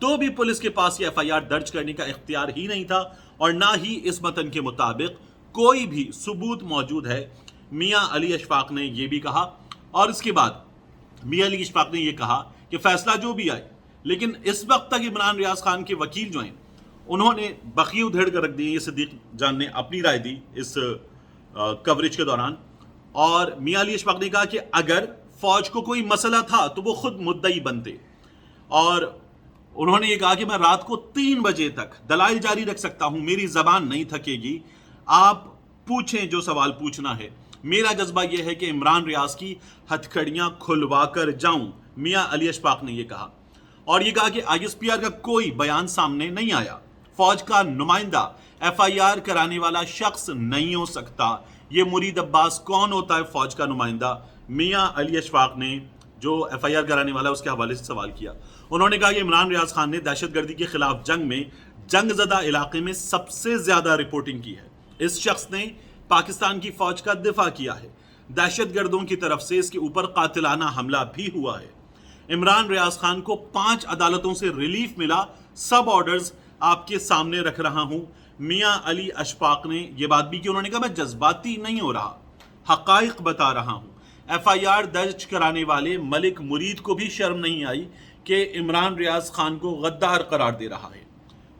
تو بھی پولیس کے پاس یہ FIR درج کرنے کا اختیار ہی نہیں تھا اور نہ ہی اس متن کے مطابق کوئی بھی ثبوت موجود ہے۔ میاں علی اشفاق نے یہ بھی کہا، اور اس کے بعد میاں علی اشفاق نے یہ کہا کہ فیصلہ جو بھی آئے، لیکن اس وقت تک عمران ریاض خان کے وکیل جو ہیں انہوں نے بقی ادھیڑ کر رکھ دی۔ یہ صدیق جان نے اپنی رائے دی اس کوریج کے دوران، اور میاں علی اشفاق نے کہا کہ اگر فوج کو کوئی مسئلہ تھا تو وہ خود مدعی بنتے، اور انہوں نے یہ کہا کہ میں رات کو 3 بجے تک دلائل جاری رکھ سکتا ہوں، میری زبان نہیں تھکے گی، آپ پوچھیں جو سوال پوچھنا ہے، میرا جذبہ یہ ہے کہ عمران ریاض کی ہتھکڑیاں کھلوا کر جاؤں۔ میاں علی اشفاق نے یہ کہا، اور یہ کہا کہ ISPR کا کوئی بیان سامنے نہیں آیا، فوج کا نمائندہ FIR کرانے والا شخص نہیں ہو سکتا، یہ مرید عباس کون ہوتا ہے فوج کا نمائندہ؟ میاں علی اشفاق نے جو FIR کرانے والا اس کے حوالے سے سوال کیا۔ انہوں نے کہا کہ عمران ریاض خان نے دہشت گردی کے خلاف جنگ میں جنگ زدہ علاقے میں سب سے زیادہ رپورٹنگ کی ہے، اس شخص نے پاکستان کی فوج کا دفاع کیا ہے، دہشت گردوں کی طرف سے اس کے اوپر قاتلانہ حملہ بھی ہوا ہے۔ عمران ریاض خان کو 5 عدالتوں سے ریلیف ملا، سب آرڈرز آپ کے سامنے رکھ رہا ہوں۔ میاں علی اشفاق نے یہ بات بھی کی، انہوں نے کہا میں جذباتی نہیں ہو رہا، حقائق بتا رہا ہوں۔ FIR درج کرانے والے ملک مرید کو بھی شرم نہیں آئی کہ عمران ریاض خان کو غدار قرار دے رہا ہے۔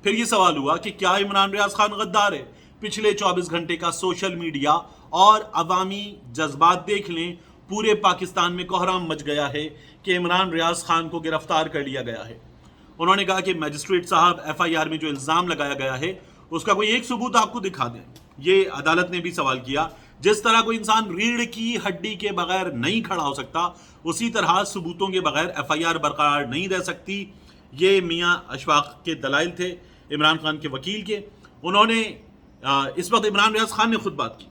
پھر یہ سوال ہوا کہ کیا عمران ریاض خان غدار ہے؟ پچھلے 24 گھنٹے کا سوشل میڈیا اور عوامی جذبات دیکھ لیں، پورے پاکستان میں کوہرام مچ گیا ہے کہ عمران ریاض خان کو گرفتار کر لیا گیا ہے۔ انہوں نے کہا کہ میجسٹریٹ صاحب FIR میں جو الزام لگایا گیا ہے اس کا کوئی ایک ثبوت آپ کو دکھا دیں۔ یہ عدالت نے بھی سوال کیا، جس طرح کوئی انسان ریڑھ کی ہڈی کے بغیر نہیں کھڑا ہو سکتا، اسی طرح ثبوتوں کے بغیر FIR برقرار نہیں رہ سکتی۔ یہ میاں اشفاق کے دلائل تھے عمران خان کے وکیل کے۔ انہوں نے اس وقت عمران ریاض خان نے خود بات کی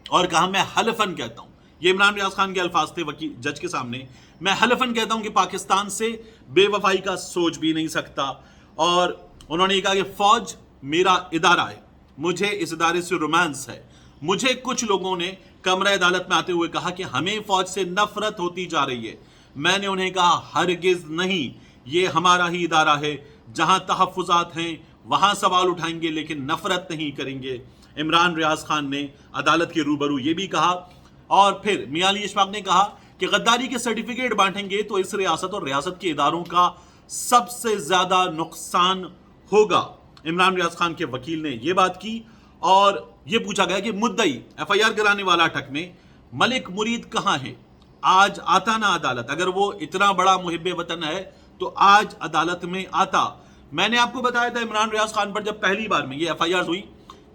اور کہا میں حلفاً کہتا ہوں، یہ عمران ریاض خان کے الفاظ تھے وکیل جج کے سامنے، میں حلفاً کہتا ہوں کہ پاکستان سے بے وفائی کا سوچ بھی نہیں سکتا، اور انہوں نے یہ کہا کہ فوج میرا ادارہ ہے، مجھے اس ادارے سے رومانس ہے۔ مجھے کچھ لوگوں نے کمرہ عدالت میں آتے ہوئے کہا کہ ہمیں فوج سے نفرت ہوتی جا رہی ہے، میں نے انہیں کہا ہرگز نہیں، یہ ہمارا ہی ادارہ ہے، جہاں تحفظات ہیں وہاں سوال اٹھائیں گے لیکن نفرت نہیں کریں گے۔ عمران ریاض خان نے عدالت کے روبرو یہ بھی کہا، اور پھر میاں علی اشفاق نے کہا کہ غداری کے سرٹیفکیٹ بانٹیں گے تو اس ریاست اور ریاست کے اداروں کا سب سے زیادہ نقصان ہوگا۔ عمران ریاض خان کے وکیل نے یہ بات کی، اور یہ پوچھا گیا کہ مدعی FIR کرانے والا اٹک میں ملک مرید کہاں ہے؟ آج آتا نا عدالت، اگر وہ اتنا بڑا محب وطن ہے تو آج عدالت میں آتا۔ میں نے آپ کو بتایا تھا عمران ریاض خان پر جب پہلی بار میں یہ FIR ہوئی،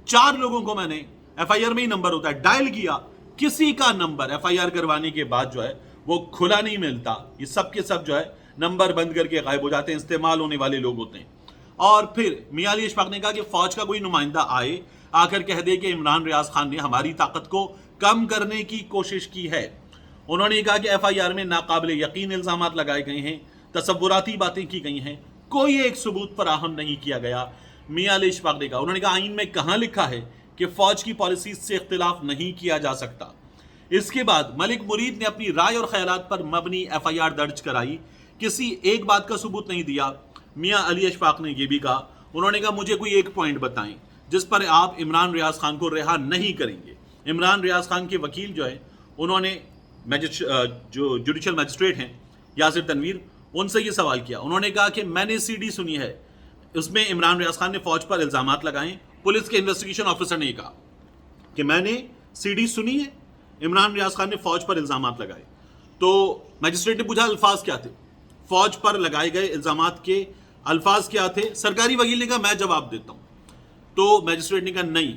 4 لوگوں کو میں نے FIR میں ہی نمبر ہوتا ہے ڈائل کیا، کسی کا نمبر FIR کروانے کے بعد جو ہے وہ کھلا نہیں ملتا، یہ سب کے سب جو ہے نمبر بند کر کے غائب ہو جاتے ہیں، استعمال ہونے والے لوگ ہوتے ہیں۔ اور پھر میاں علی اشفاق نے کہا کہ فوج کا کوئی نمائندہ آئے، آ کر کہہ دے کہ عمران ریاض خان نے ہماری طاقت کو کم کرنے کی کوشش کی ہے۔ انہوں نے کہا کہ FIR میں ناقابل یقین الزامات لگائے گئے ہیں، تصوراتی باتیں کی گئی ہیں، کوئی ایک ثبوت فراہم نہیں کیا گیا۔ میاں علی اشفاق نے کہا، انہوں نے کہا آئین میں کہاں لکھا ہے کہ فوج کی پالیسیز سے اختلاف نہیں کیا جا سکتا۔ اس کے بعد ملک مرید نے اپنی رائے اور خیالات پر مبنی FIR درج کرائی، کسی ایک بات کا ثبوت نہیں دیا۔ میاں علی اشفاق نے یہ بھی کہا، انہوں نے کہا مجھے کوئی ایک پوائنٹ بتائیں جس پر آپ عمران ریاض خان کو رہا نہیں کریں گے۔ عمران ریاض خان کے وکیل جو ہے انہوں نے جو جوڈیشل میجسٹریٹ ہیں یاسر تنویر، ان سے یہ سوال کیا۔ انہوں نے کہا کہ میں نے CD سنی ہے، اس میں عمران ریاض خان نے فوج پر الزامات لگائے۔ پولیس کے انویسٹیگیشن آفیسر نے یہ کہا کہ میں نے CD سنی ہے، عمران ریاض خان نے فوج پر الزامات لگائے۔ تو میجسٹریٹ نے پوچھا الفاظ کیا تھے، فوج پر لگائے گئے الزامات کے الفاظ کیا تھے؟ سرکاری وکیل نے کہا میں جواب دیتا ہوں۔ تو میجسٹریٹ نے کہا نہیں،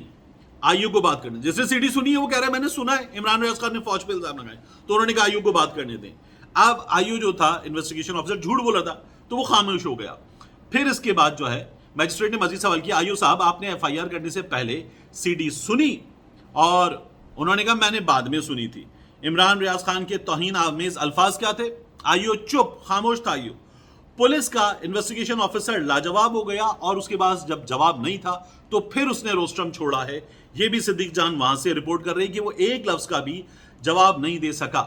آئیو کو بات کرنے، جس نے CD سنی ہے وہ کہہ رہا ہے میں نے سنا ہے عمران ریاض خان نے فوج پہ الزام لگائے، تو انہوں نے کہا آئیو کو بات کرنے دیں۔ اب آئیو جو تھا انویسٹیگیشن آفیسر جھوٹ بولا تھا تو وہ خاموش ہو گیا۔ پھر اس کے بعد جو ہے میجسٹریٹ نے مزید سوال کیا، آئیو صاحب آپ نے FIR کرنے سے پہلے CD سنی؟ اور انہوں نے کہا میں نے بعد میں سنی تھی۔ عمران ریاض خان کے توہین آمیز الفاظ کیا تھے؟ آئیو چپ، خاموش تھا آئیو۔ پولیس کا انویسٹیگیشن آفیسر لاجواب ہو گیا، اور اس کے بعد جب جواب نہیں تھا تو پھر اس نے روسٹرم چھوڑا ہے۔ یہ بھی صدیق جان وہاں سے رپورٹ کر رہی کہ وہ ایک لفظ کا بھی جواب نہیں دے سکا۔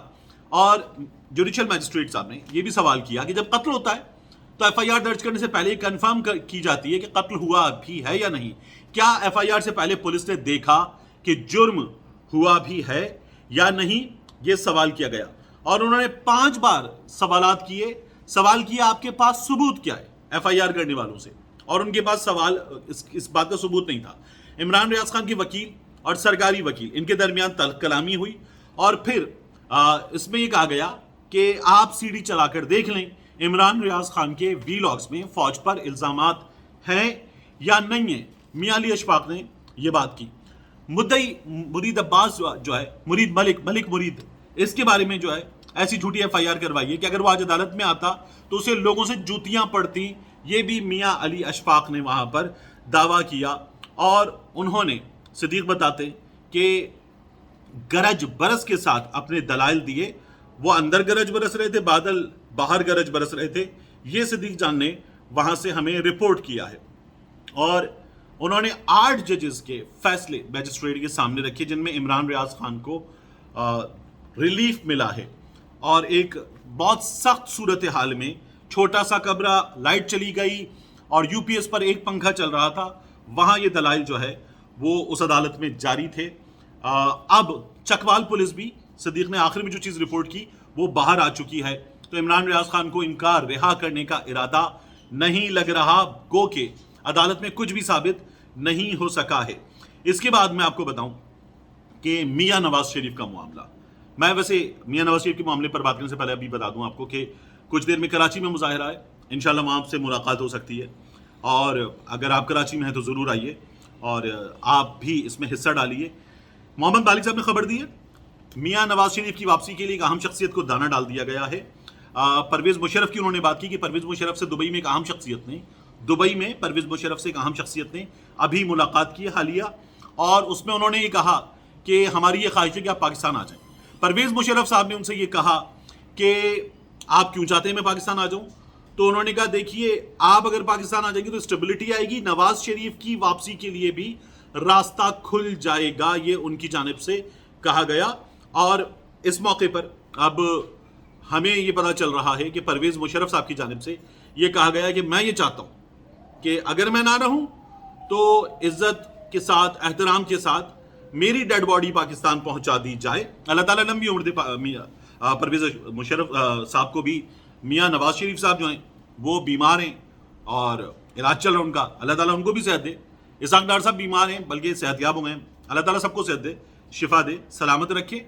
اور جوڈیشل میجسٹریٹ صاحب نے یہ بھی سوال کیا کہ جب قتل ہوتا ہے تو ایف آئی آر درج کرنے سے پہلے یہ کنفرم کی جاتی ہے کہ قتل ہوا بھی ہے یا نہیں. کیا ایف آئی آر سے پہلے پولیس نے دیکھا کہ جرم ہوا بھی ہے یا نہیں, یہ سوال کیا گیا. اور انہوں نے 5 بار سوالات کیے. سوال کیا آپ کے پاس ثبوت کیا ہے ایف آئی آر کرنے والوں سے, اور ان کے پاس سوال اس بات کا ثبوت نہیں تھا. عمران ریاض خان کے وکیل اور سرکاری وکیل ان کے درمیان تلخ کلامی ہوئی, اور پھر اس میں یہ کہا گیا کہ آپ سی ڈی چلا کر دیکھ لیں عمران ریاض خان کے وی لاگز میں فوج پر الزامات ہیں یا نہیں ہیں. میاں علی اشفاق نے یہ بات کی. مدعی مرید عباس جو ہے, ملک مرید, اس کے بارے میں جو ہے ایسی جھوٹی ایف آئی آر کروائی ہے کہ اگر وہ آج عدالت میں آتا تو اسے لوگوں سے جوتیاں پڑتی. یہ بھی میاں علی اشفاق نے وہاں پر دعویٰ کیا, اور انہوں نے صدیق بتاتے کہ گرج برس کے ساتھ اپنے دلائل دیے. وہ اندر گرج برس رہے تھے, بادل باہر گرج برس رہے تھے. یہ صدیق جان نے وہاں سے ہمیں رپورٹ کیا ہے, اور انہوں نے 8 ججز کے فیصلے میجسٹریٹ کے سامنے رکھے جن میں عمران ریاض خان کو ریلیف ملا ہے. اور ایک بہت سخت صورتحال میں چھوٹا سا کمرہ, لائٹ چلی گئی اور یو پی ایس پر ایک پنکھا چل رہا تھا, وہاں یہ دلائل جو ہے وہ اس عدالت میں جاری تھے. اب چکوال پولیس بھی صدیق نے آخر میں جو چیز رپورٹ کی وہ باہر آ چکی ہے, تو عمران ریاض خان کو ان کا رہا کرنے کا ارادہ نہیں لگ رہا, گو کہ عدالت میں کچھ بھی ثابت نہیں ہو سکا ہے. اس کے بعد میں آپ کو بتاؤں کہ میاں نواز شریف کا معاملہ. میں ویسے میاں نواز شریف کے معاملے پر بات کرنے سے پہلے ابھی بتا دوں آپ کو کہ کچھ دیر میں کراچی میں مظاہرہ ہے, انشاءاللہ وہاں آپ سے ملاقات ہو سکتی ہے, اور اگر آپ کراچی میں ہیں تو ضرور آئیے اور آپ بھی اس میں حصہ ڈالیے. محمد مالک صاحب نے خبر دی ہے میاں نواز شریف کی واپسی کے لیے ایک اہم شخصیت کو دانہ ڈال دیا گیا ہے. پرویز مشرف کی انہوں نے بات کی کہ پرویز مشرف سے دبئی میں ایک اہم شخصیت نے ابھی ملاقات کی حالیہ, اور اس میں انہوں نے یہ کہا کہ ہماری یہ خواہش ہے کہ آپ پاکستان آ جائیں. پرویز مشرف صاحب نے ان سے یہ کہا کہ آپ کیوں چاہتے ہیں میں پاکستان آ جاؤں, تو انہوں نے کہا دیکھیے آپ اگر پاکستان آ جائیں گے تو اسٹیبلٹی آئے گی, نواز شریف کی واپسی کے لیے بھی راستہ کھل جائے گا, یہ ان کی جانب سے کہا گیا. اور اس موقع پر اب ہمیں یہ پتہ چل رہا ہے کہ پرویز مشرف صاحب کی جانب سے یہ کہا گیا کہ میں یہ چاہتا ہوں کہ اگر میں نہ رہوں تو عزت کے ساتھ, احترام کے ساتھ میری ڈیڈ باڈی پاکستان پہنچا دی جائے. اللہ تعالیٰ لمبی عمر دے پرویز مشرف صاحب کو بھی. میاں نواز شریف صاحب جو ہیں وہ بیمار ہیں اور علاج چل رہا ان کا, اللہ تعالیٰ ان کو بھی صحت دے. اسحاق ڈار صاحب بیمار ہیں بلکہ صحت یاب ہو گئے ہیں, اللہ تعالیٰ سب کو صحت دے, شفا دے, سلامت رکھے,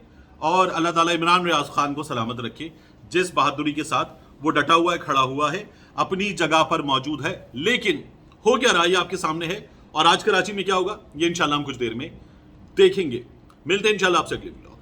اور اللہ تعالیٰ عمران ریاض خان کو سلامت رکھے جس بہادری کے ساتھ وہ ڈٹا ہوا ہے, کھڑا ہوا ہے, اپنی جگہ پر موجود ہے. لیکن ہو کیا رہا ہے یہ آپ کے سامنے ہے, اور آج کراچی میں کیا ہوگا یہ انشاءاللہ ہم کچھ دیر میں دیکھیں گے. ملتے ہیں انشاءاللہ آپ سے اگلی ویڈیو.